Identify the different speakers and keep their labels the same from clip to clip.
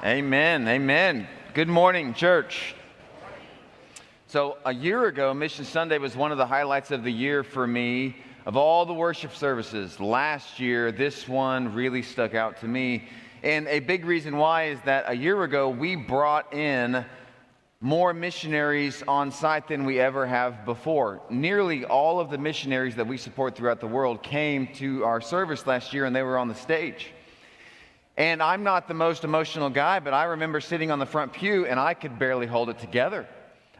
Speaker 1: Amen. Amen. Good morning, church. So, a year ago, Mission Sunday was one of the highlights of the year for me. Of all the worship services last year, this one really stuck out to me. And a big reason why is that a year ago, we brought in more missionaries on site than we ever have before. Nearly all of the missionaries that we support throughout the world came to our service last year, and they were on the stage. And I'm not the most emotional guy, but I remember sitting on the front pew and I could barely hold it together.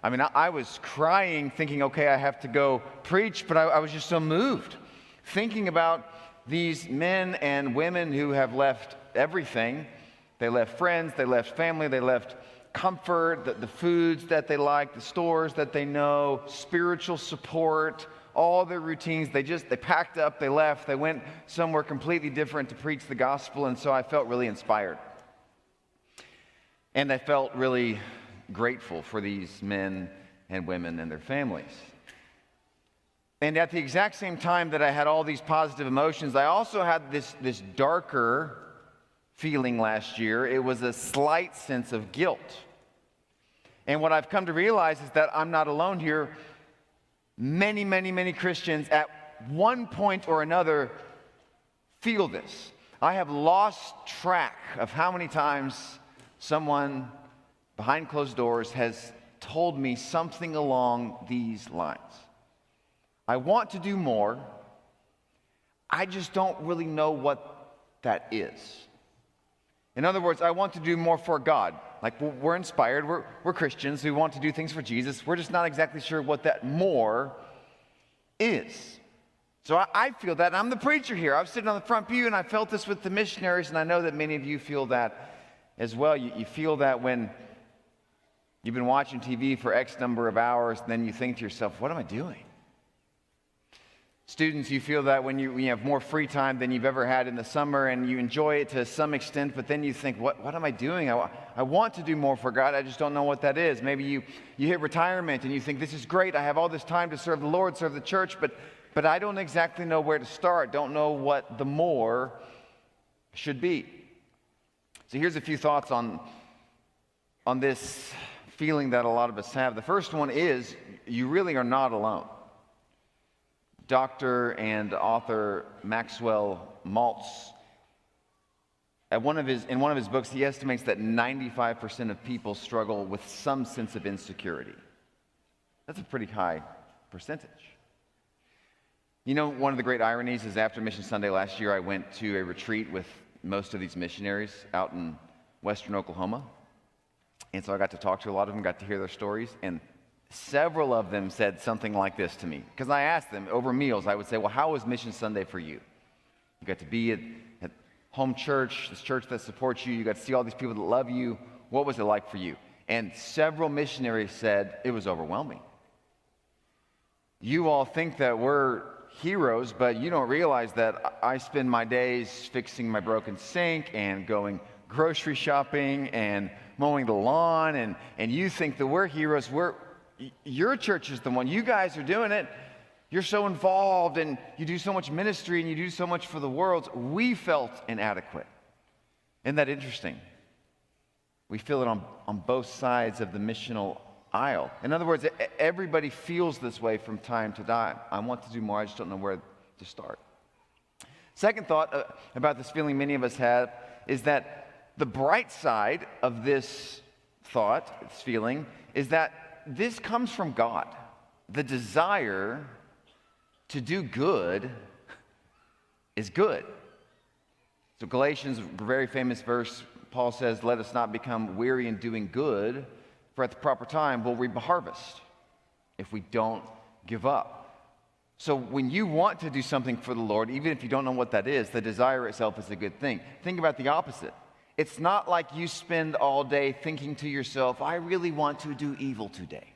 Speaker 1: I mean, I was crying thinking, okay, I have to go preach, but I was just so moved. Thinking about these men and women who have left everything. They left friends, they left family, they left comfort, the foods that they like, the stores that they know, spiritual support, all their routines. They packed up, they left, they went somewhere completely different to preach the gospel, and so I felt really inspired. And I felt really grateful for these men and women and their families. And at the exact same time that I had all these positive emotions, I also had this darker feeling last year. It was a slight sense of guilt. And what I've come to realize is that I'm not alone here. Many Christians at one point or another feel this. I have lost track of how many times someone behind closed doors has told me something along these lines. I want to do more. I just don't really know what that is. In other words, I want to do more for God. Like, we're inspired, we're Christians who want to do things for Jesus. We're just not exactly sure what that more is. So I feel that, and I'm the preacher here. I was sitting on the front pew, and I felt this with the missionaries, and I know that many of you feel that as well. You feel that when you've been watching TV for X number of hours, and then you think to yourself, what am I doing? Students, you feel that when you have more free time than you've ever had in the summer, and you enjoy it to some extent, but then you think, what am I doing? I want to do more for God, I just don't know what that is. Maybe you hit retirement and you think, this is great, I have all this time to serve the Lord, serve the church, but I don't exactly know where to start, don't know what the more should be. So here's a few thoughts on this feeling that a lot of us have. The first one is, you really are not alone. Doctor and author Maxwell Maltz, in one of his books, he estimates that 95% of people struggle with some sense of insecurity. That's a pretty high percentage. You know, one of the great ironies is after Mission Sunday last year, I went to a retreat with most of these missionaries out in western Oklahoma. And so I got to talk to a lot of them, got to hear their stories, and several of them said something like this to me. Because I asked them over meals, I would say, well, how was Mission Sunday for you? You got to be at home church, this church that supports you. You got to see all these people that love you. What was it like for you? And several missionaries said it was overwhelming. You all think that we're heroes, but you don't realize that I spend my days fixing my broken sink and going grocery shopping and mowing the lawn, and you think that we're heroes. Your church is the one. You guys are doing it. You're so involved, and you do so much ministry, and you do so much for the world. We felt inadequate. Isn't that interesting? We feel it on both sides of the missional aisle. In other words, everybody feels this way from time to time. I want to do more. I just don't know where to start. Second thought about this feeling many of us have is that the bright side of this thought, this feeling, is that this comes from God. The desire to do good is good. So Galatians, a very famous verse, Paul says, let us not become weary in doing good, for at the proper time we'll reap a harvest if we don't give up. So when you want to do something for the Lord, even if you don't know what that is, the desire itself is a good thing. Think about the opposite. It's not like you spend all day thinking to yourself, I really want to do evil today.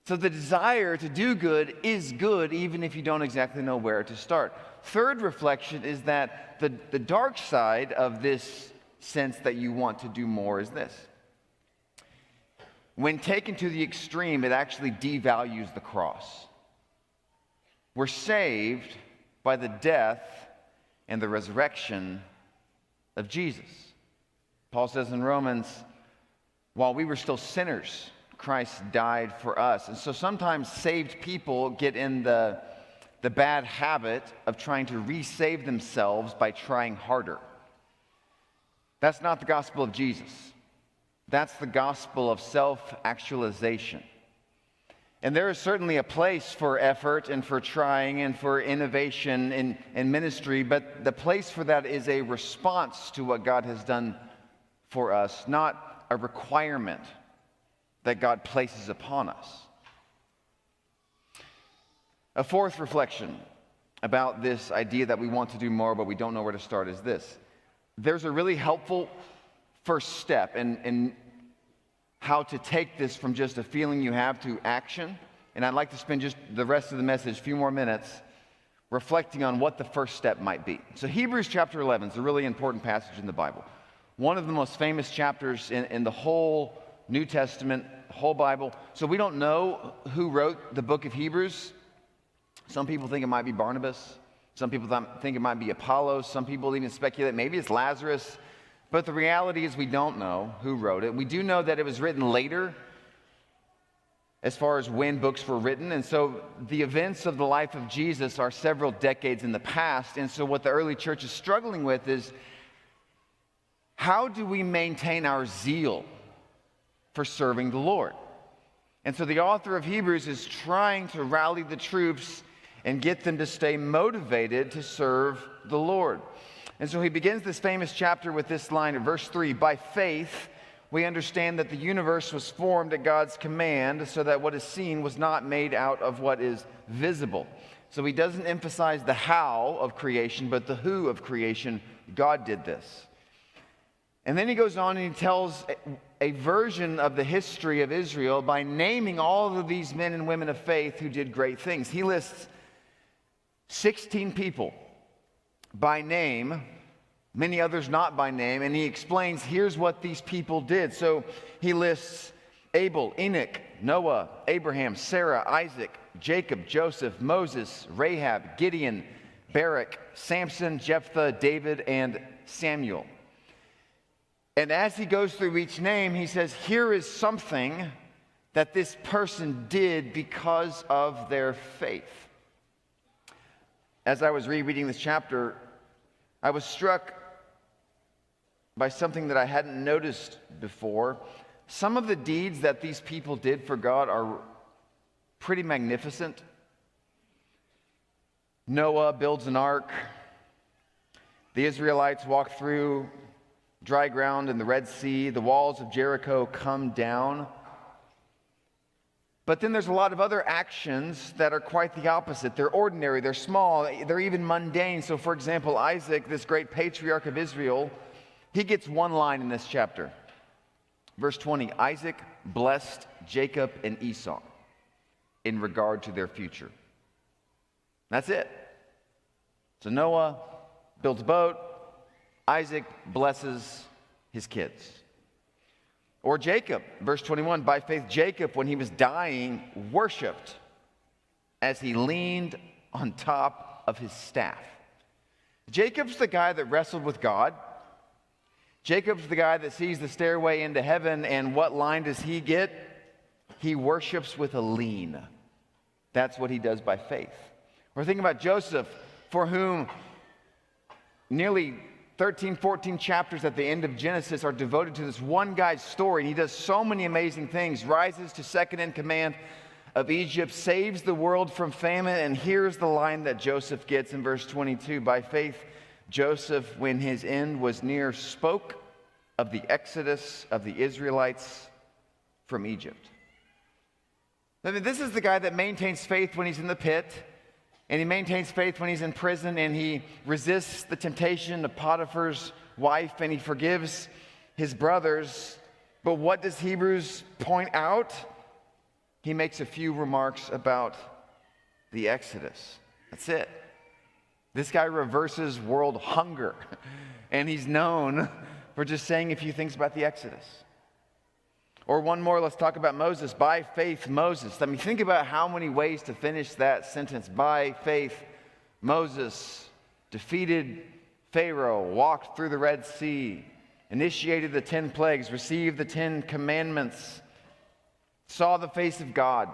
Speaker 1: So the desire to do good is good, even if you don't exactly know where to start. Third reflection is that the dark side of this sense that you want to do more is this. When taken to the extreme, it actually devalues the cross. We're saved by the death and the resurrection of Jesus. Paul says in Romans, while we were still sinners, Christ died for us. And so sometimes saved people get in the bad habit of trying to resave themselves by trying harder. That's not the gospel of Jesus. That's the gospel of self-actualization. And there is certainly a place for effort and for trying and for innovation in ministry, but the place for that is a response to what God has done for us, not a requirement that God places upon us. A fourth reflection about this idea that we want to do more but we don't know where to start is this. There's a really helpful first step in how to take this from just a feeling you have to action. And I'd like to spend just the rest of the message, a few more minutes, reflecting on what the first step might be. So Hebrews chapter 11 is a really important passage in the Bible. One of the most famous chapters in the whole New Testament, whole Bible. So we don't know who wrote the book of Hebrews. Some people think it might be Barnabas. Some people think it might be Apollos. Some people even speculate maybe it's Lazarus. But the reality is we don't know who wrote it. We do know that it was written later as far as when books were written. And so the events of the life of Jesus are several decades in the past. And so what the early church is struggling with is, how do we maintain our zeal for serving the Lord? And so the author of Hebrews is trying to rally the troops and get them to stay motivated to serve the Lord. And so he begins this famous chapter with this line in verse 3, by faith we understand that the universe was formed at God's command, so that what is seen was not made out of what is visible. So he doesn't emphasize the how of creation, but the who of creation. God did this. And then he goes on and he tells a version of the history of Israel by naming all of these men and women of faith who did great things. He lists 16 people by name, many others not by name, and he explains here's what these people did. So he lists Abel, Enoch, Noah, Abraham, Sarah, Isaac, Jacob, Joseph, Moses, Rahab, Gideon, Barak, Samson, Jephthah, David, and Samuel. And as he goes through each name, he says, here is something that this person did because of their faith. As I was rereading this chapter, I was struck by something that I hadn't noticed before. Some of the deeds that these people did for God are pretty magnificent. Noah builds an ark. The Israelites walk through dry ground in the Red Sea. The walls of Jericho come down. But then there's a lot of other actions that are quite the opposite. They're ordinary, they're small, they're even mundane. So for example, Isaac, this great patriarch of Israel, he gets one line in this chapter. Verse 20, Isaac blessed Jacob and Esau in regard to their future. That's it. So Noah builds a boat, Isaac blesses his kids. Or Jacob, verse 21, by faith Jacob, when he was dying, worshiped as he leaned on top of his staff. Jacob's the guy that wrestled with God. Jacob's the guy that sees the stairway into heaven, and what line does he get? He worships with a lean. That's what he does by faith. We're thinking about Joseph, for whom nearly 13, 14 chapters at the end of Genesis are devoted to this one guy's story. And he does so many amazing things, rises to second in command of Egypt, saves the world from famine. And here's the line that Joseph gets in verse 22. By faith, Joseph, when his end was near, spoke of the exodus of the Israelites from Egypt. I mean, this is the guy that maintains faith when he's in the pit. And he maintains faith when he's in prison, and he resists the temptation of Potiphar's wife, and he forgives his brothers. But what does Hebrews point out? He makes a few remarks about the Exodus. That's it. This guy reverses world hunger, and he's known for just saying a few things about the Exodus. Or one more, let's talk about Moses. By faith, Moses. I mean, think about how many ways to finish that sentence. By faith, Moses defeated Pharaoh, walked through the Red Sea, initiated the 10 plagues, received the 10 commandments, saw the face of God.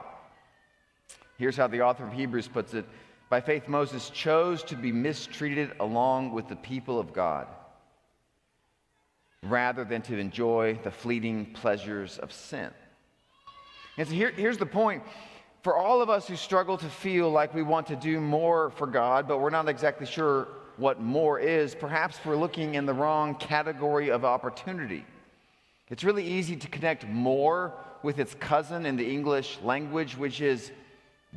Speaker 1: Here's how the author of Hebrews puts it. By faith, Moses chose to be mistreated along with the people of God, rather than to enjoy the fleeting pleasures of sin. And so here's the point. For all of us who struggle to feel like we want to do more for God, but we're not exactly sure what more is, perhaps we're looking in the wrong category of opportunity. It's really easy to connect more with its cousin in the English language, which is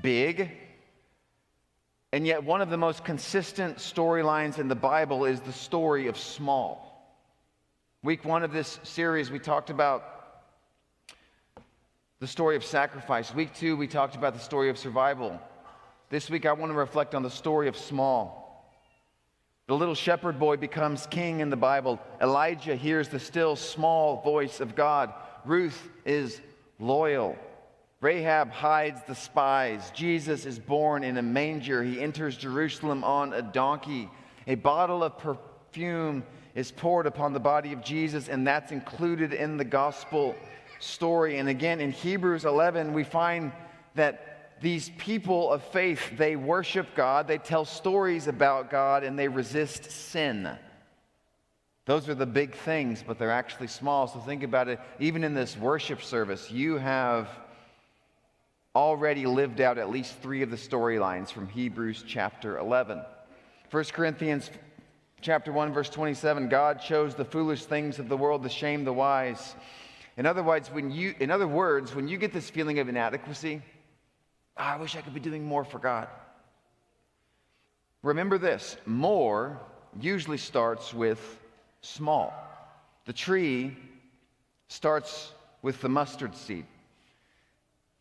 Speaker 1: big. And yet one of the most consistent storylines in the Bible is the story of small. Week 1 of this series, we talked about the story of sacrifice. Week 2, we talked about the story of survival. This week, I want to reflect on the story of small. The little shepherd boy becomes king in the Bible. Elijah hears the still small voice of God. Ruth is loyal. Rahab hides the spies. Jesus is born in a manger. He enters Jerusalem on a donkey. A bottle of perfume is poured upon the body of Jesus, and that's included in the gospel story. And again, in Hebrews 11, we find that these people of faith, they worship God, they tell stories about God, and they resist sin. Those are the big things, but they're actually small. So think about it. Even in this worship service, you have already lived out at least 3 of the storylines from Hebrews chapter 11. 1 Corinthians chapter 1, verse 27, God chose the foolish things of the world to shame the wise. In other words, when you get this feeling of inadequacy, I wish I could be doing more for God. Remember this, more usually starts with small. The tree starts with the mustard seed.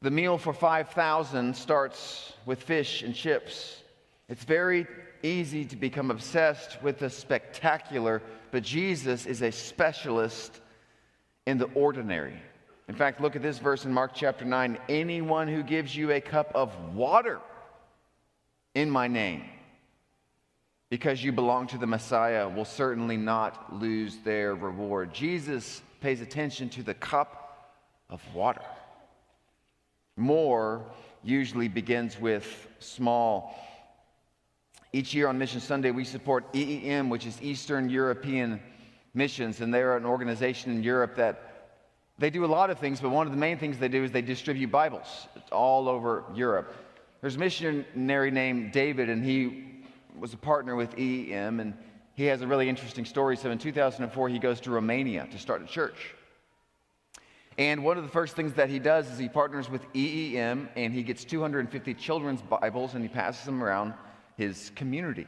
Speaker 1: The meal for 5,000 starts with fish and chips. It's very easy to become obsessed with the spectacular, but Jesus is a specialist in the ordinary. In fact, look at this verse in Mark chapter 9. Anyone who gives you a cup of water in my name, because you belong to the Messiah, will certainly not lose their reward. Jesus pays attention to the cup of water. More usually begins with small. Each year on Mission Sunday, we support EEM, which is Eastern European Missions, and they're an organization in Europe that they do a lot of things, but one of the main things they do is they distribute Bibles. It's all over Europe. There's a missionary named David, and he was a partner with EEM, and he has a really interesting story. So in 2004, he goes to Romania to start a church. And one of the first things that he does is he partners with EEM, and he gets 250 children's Bibles, and he passes them around his community.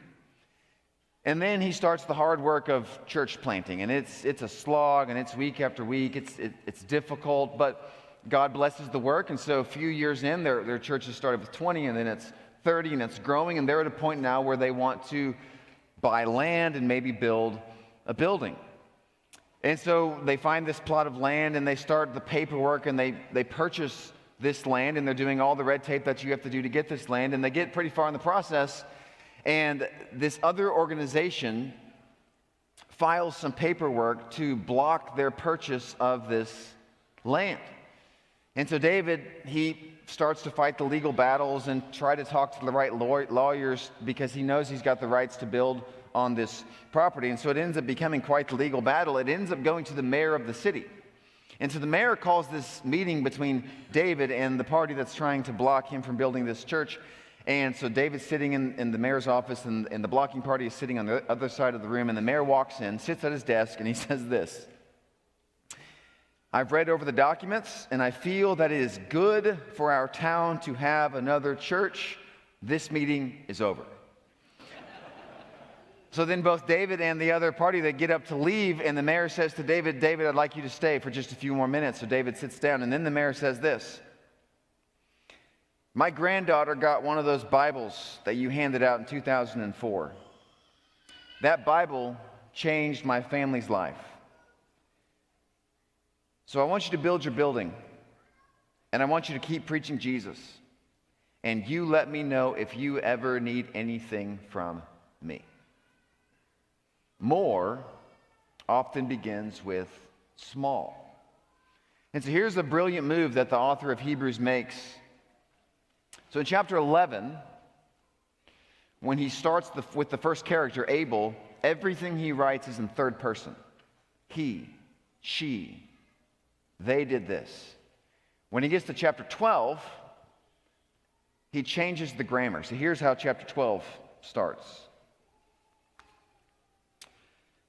Speaker 1: And then he starts the hard work of church planting, and it's a slog, and it's week after week. It's difficult, but God blesses the work. And so a few years in, their church has started with 20, and then it's 30, and it's growing, and they're at a point now where they want to buy land and maybe build a building. And so they find this plot of land, and they start the paperwork, and they purchase this land, and they're doing all the red tape that you have to do to get this land, and they get pretty far in the process, and this other organization files some paperwork to block their purchase of this land. And so David, he starts to fight the legal battles and try to talk to the right lawyers, because he knows he's got the rights to build on this property. And so it ends up becoming quite the legal battle. It ends up going to the mayor of the city. And so the mayor calls this meeting between David and the party that's trying to block him from building this church. And so David's sitting in the mayor's office, and the blocking party is sitting on the other side of the room, and the mayor walks in, sits at his desk, and he says this: I've read over the documents, and I feel that it is good for our town to have another church. This meeting is over. So then both David and the other party, they get up to leave, and the mayor says to David, David, I'd like you to stay for just a few more minutes. So David sits down, and then the mayor says this: my granddaughter got one of those Bibles that you handed out in 2004. That Bible changed my family's life. So I want you to build your building, and I want you to keep preaching Jesus. And you let me know if you ever need anything from me. More often begins with small. And so here's a brilliant move that the author of Hebrews makes. So in chapter 11, when he starts with the first character, Abel, everything he writes is in third person. He, she, they did this. When he gets to chapter 12, he changes the grammar. So here's how chapter 12 starts.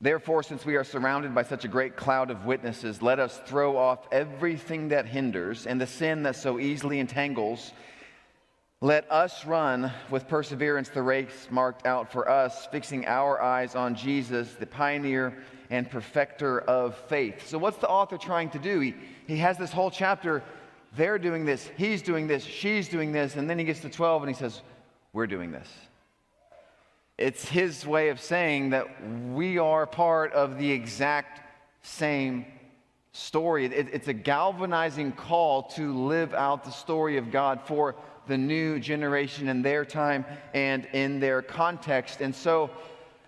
Speaker 1: Therefore, since we are surrounded by such a great cloud of witnesses, let us throw off everything that hinders and the sin that so easily entangles. Let us run with perseverance the race marked out for us, fixing our eyes on Jesus, the pioneer and perfecter of faith. So what's the author trying to do? He has this whole chapter. They're doing this, he's doing this, she's doing this, and then he gets to 12 and he says, we're doing this. It's his way of saying that we are part of the exact same story. It's a galvanizing call to live out the story of God for the new generation in their time and in their context. And so,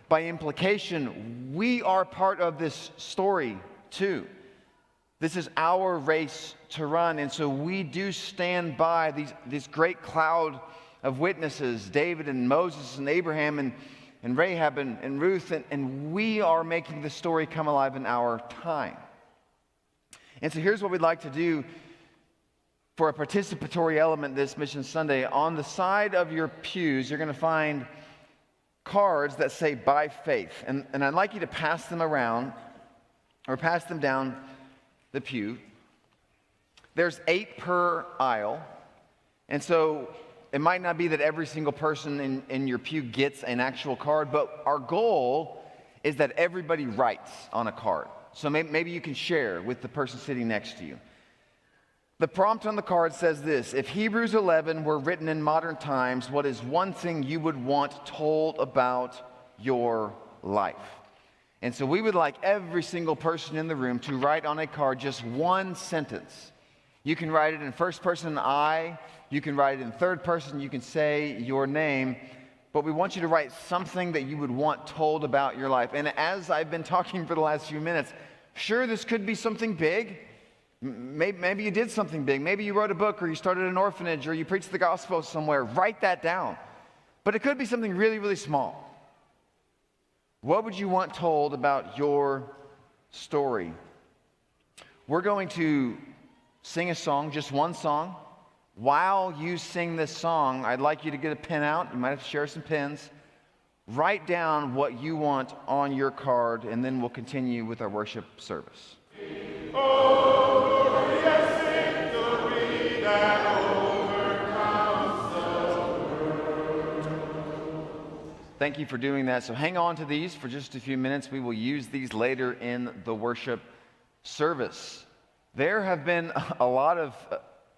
Speaker 1: by implication, we are part of this story too. This is our race to run, and so we do stand by this great cloud of witnesses, David and Moses and Abraham and Rahab and Ruth, and we are making the story come alive in our time. And so here's what we'd like to do for a participatory element this Mission Sunday. On the side of your pews, you're going to find cards that say by faith, and I'd like you to pass them around or pass them down the pew. There's 8 per aisle, and so it might not be that every single person in your pew gets an actual card, but our goal is that everybody writes on a card. So maybe you can share with the person sitting next to you. The prompt on the card says this: if Hebrews 11 were written in modern times, what is one thing you would want told about your life? And so we would like every single person in the room to write on a card just one sentence. You can write it in first person, I. You can write it in third person. You can say your name. But we want you to write something that you would want told about your life. And as I've been talking for the last few minutes, sure, this could be something big. Maybe you did something big. Maybe you wrote a book, or you started an orphanage, or you preached the gospel somewhere. Write that down. But it could be something really, really small. What would you want told about your story? We're going to sing a song, just one song. While you sing this song, I'd like you to get a pen out. You might have to share some pens. Write down what you want on your card, and then we'll continue with our worship service.
Speaker 2: Oh, glorious victory that overcomes the world.
Speaker 1: Thank you for doing that. So hang on to these for just a few minutes. We will use these later in the worship service. There have been a lot of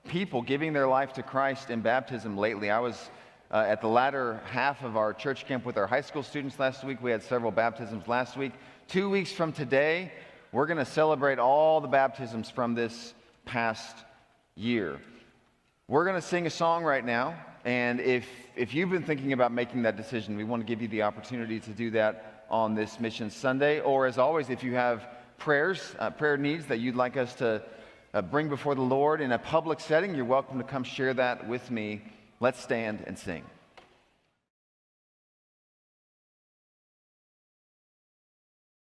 Speaker 1: people giving their life to Christ in baptism lately. I was at the latter half of our church camp with our high school students last week. We had several baptisms last week. 2 weeks from today, we're going to celebrate all the baptisms from this past year. We're going to sing a song right now, and if you've been thinking about making that decision, we want to give you the opportunity to do that on this Mission Sunday. Or as always, if you have prayer needs that you'd like us to bring before the Lord in a public setting, you're welcome to come share that with me. Let's stand and sing.